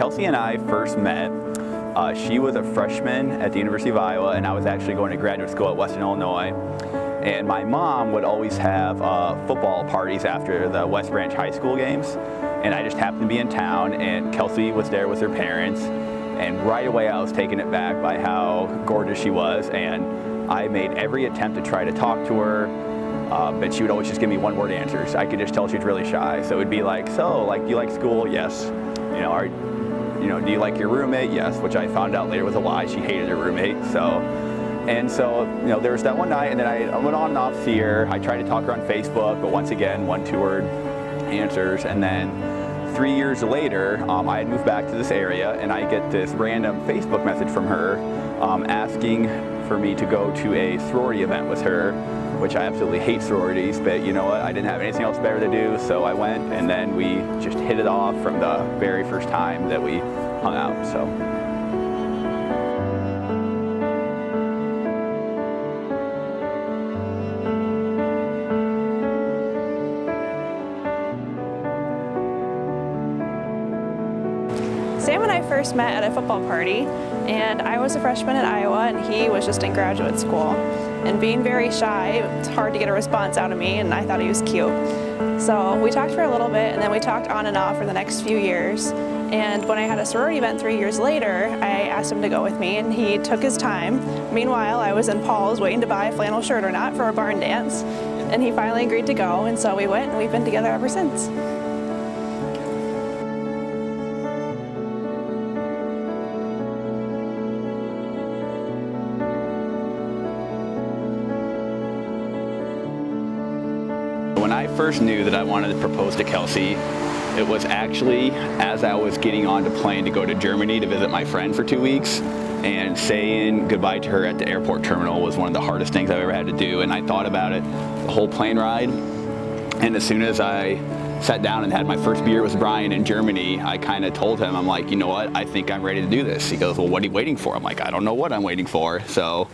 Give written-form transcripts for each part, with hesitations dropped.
Kelsi and I first met, she was a freshman at the University of Iowa, and I was actually going to graduate school at Western Illinois. And my mom would always have football parties after the West Branch High School games. And I just happened to be in town, and Kelsi was there with her parents. And right away I was taken aback by how gorgeous she was. And I made every attempt to try to talk to her, but she would always just give me one-word answers. I could just tell she was really shy. So it would be like, so, like, do you like school? Yes. Do you like your roommate? Yes, which I found out later was a lie. She hated her roommate. So there was that one night, and then I went on and off to see her. I tried to talk to her on Facebook, but once again, one-two-word answers. And then 3 years later, I had moved back to this area, and I get this random Facebook message from her asking for me to go to a sorority event with her, which I absolutely hate sororities, but you know what, I didn't have anything else better to do, so I went, and then we just hit it off from the very first time that we hung out. So. Sam and I first met at a football party, and I was a freshman at Iowa and he was just in graduate school. And being very shy, it's hard to get a response out of me, and I thought he was cute. So we talked for a little bit, and then we talked on and off for the next few years. And when I had a sorority event 3 years later, I asked him to go with me, and he took his time. Meanwhile, I was in Paul's waiting to buy a flannel shirt or not for a barn dance, and he finally agreed to go, and so we went, and we've been together ever since. When I first knew that I wanted to propose to Kelsi, it was actually as I was getting on the plane to go to Germany to visit my friend for 2 weeks, and saying goodbye to her at the airport terminal was one of the hardest things I've ever had to do. And I thought about it the whole plane ride, and as soon as I sat down and had my first beer with Brian in Germany, I kind of told him, I'm like, you know what, I think I'm ready to do this. He goes, well, what are you waiting for? I'm like, I don't know what I'm waiting for. So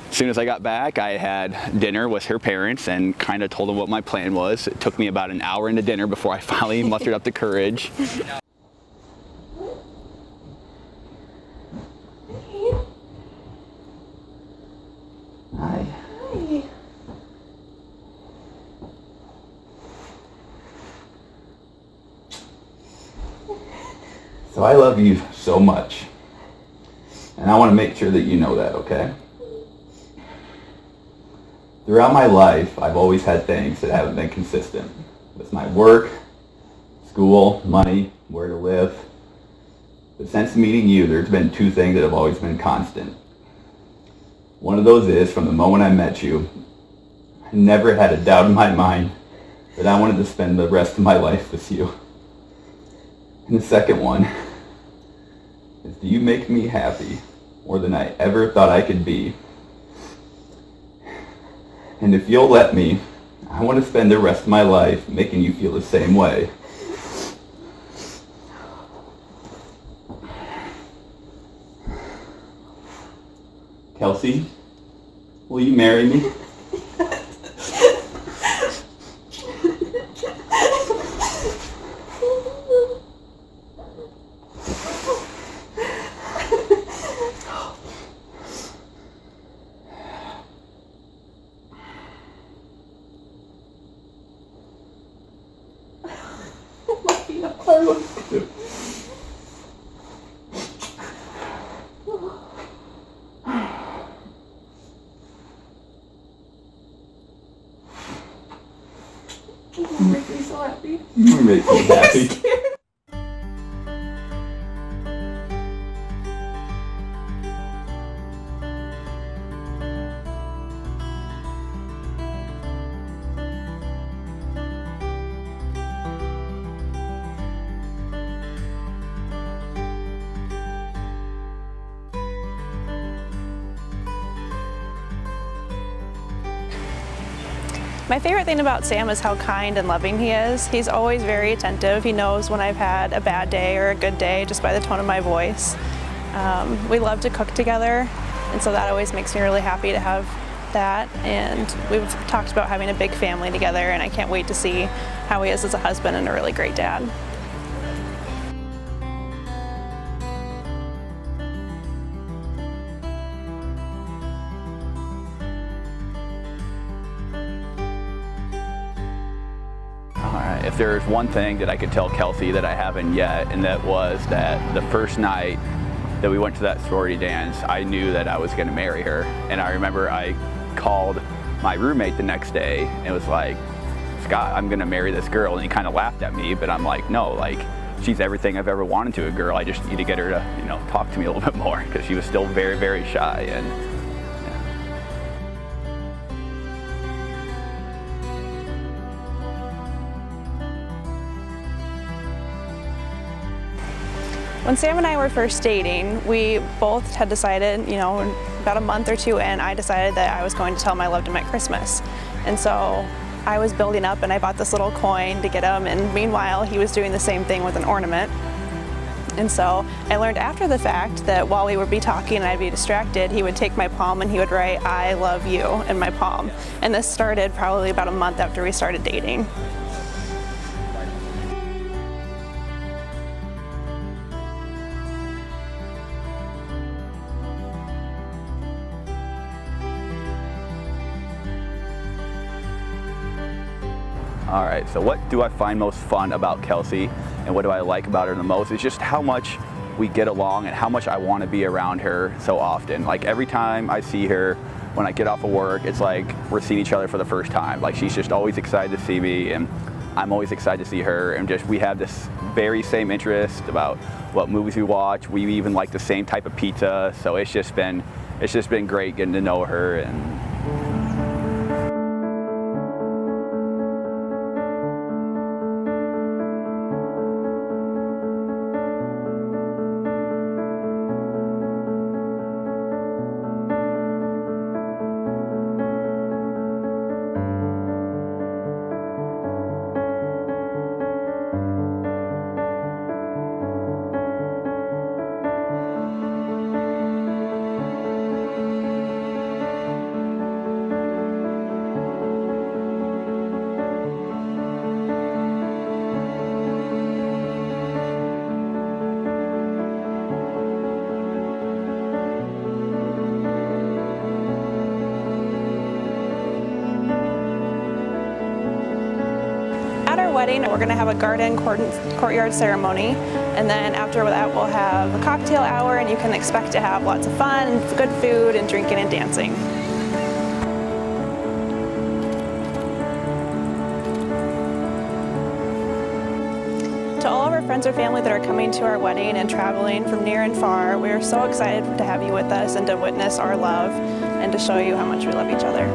as soon as I got back, I had dinner with her parents and kind of told them what my plan was. It took me about an hour into dinner before I finally mustered up the courage. Hi. Hi. So I love you so much, and I want to make sure that you know that, okay? Throughout my life, I've always had things that haven't been consistent. With my work, school, money, where to live. But since meeting you, there's been two things that have always been constant. One of those is, from the moment I met you, I never had a doubt in my mind that I wanted to spend the rest of my life with you. And the second one is, do you make me happy more than I ever thought I could be? And if you'll let me, I want to spend the rest of my life making you feel the same way. Kelsi, will you marry me? I love you. You make me so happy. You make me happy. My favorite thing about Sam is how kind and loving he is. He's always very attentive. He knows when I've had a bad day or a good day just by the tone of my voice. We love to cook together, and so that always makes me really happy to have that. And we've talked about having a big family together, and I can't wait to see how he is as a husband and a really great dad. if there's one thing that I could tell Kelsi that I haven't yet, and that was that the first night that we went to that sorority dance, I knew that I was going to marry her. And I remember I called my roommate the next day and was like, Scott, I'm going to marry this girl. And he kind of laughed at me, but I'm like, no, like, she's everything I've ever wanted to a girl. I just need to get her to, you know, talk to me a little bit more, because she was still very, very shy. And when Sam and I were first dating, we both had decided, you know, about a month or two in, I decided that I was going to tell him I loved him at Christmas. And so I was building up and I bought this little coin to get him, and meanwhile he was doing the same thing with an ornament. And so I learned after the fact that while we would be talking and I'd be distracted, he would take my palm and he would write, "I love you," in my palm. And this started probably about a month after we started dating. all right, so what do I find most fun about Kelsi, and what do I like about her the most? Is just how much we get along and how much I want to be around her so often. Like every time I see her, when I get off of work, it's like we're seeing each other for the first time. Like she's just always excited to see me, and I'm always excited to see her, and just we have this very same interest about what movies we watch. We even like the same type of pizza, so it's just been great getting to know her. And at our wedding, we're going to have a garden courtyard ceremony, and then after that we'll have a cocktail hour, and you can expect to have lots of fun, good food, and drinking and dancing. To all of our friends or family that are coming to our wedding and traveling from near and far, we are so excited to have you with us and to witness our love and to show you how much we love each other.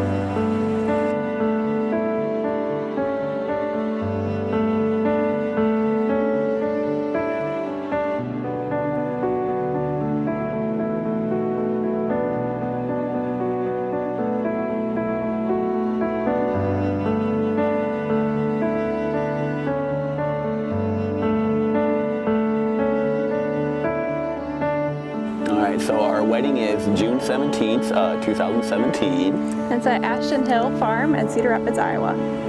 so our wedding is June 17th, 2017. It's at Ashton Hill Farm in Cedar Rapids, Iowa.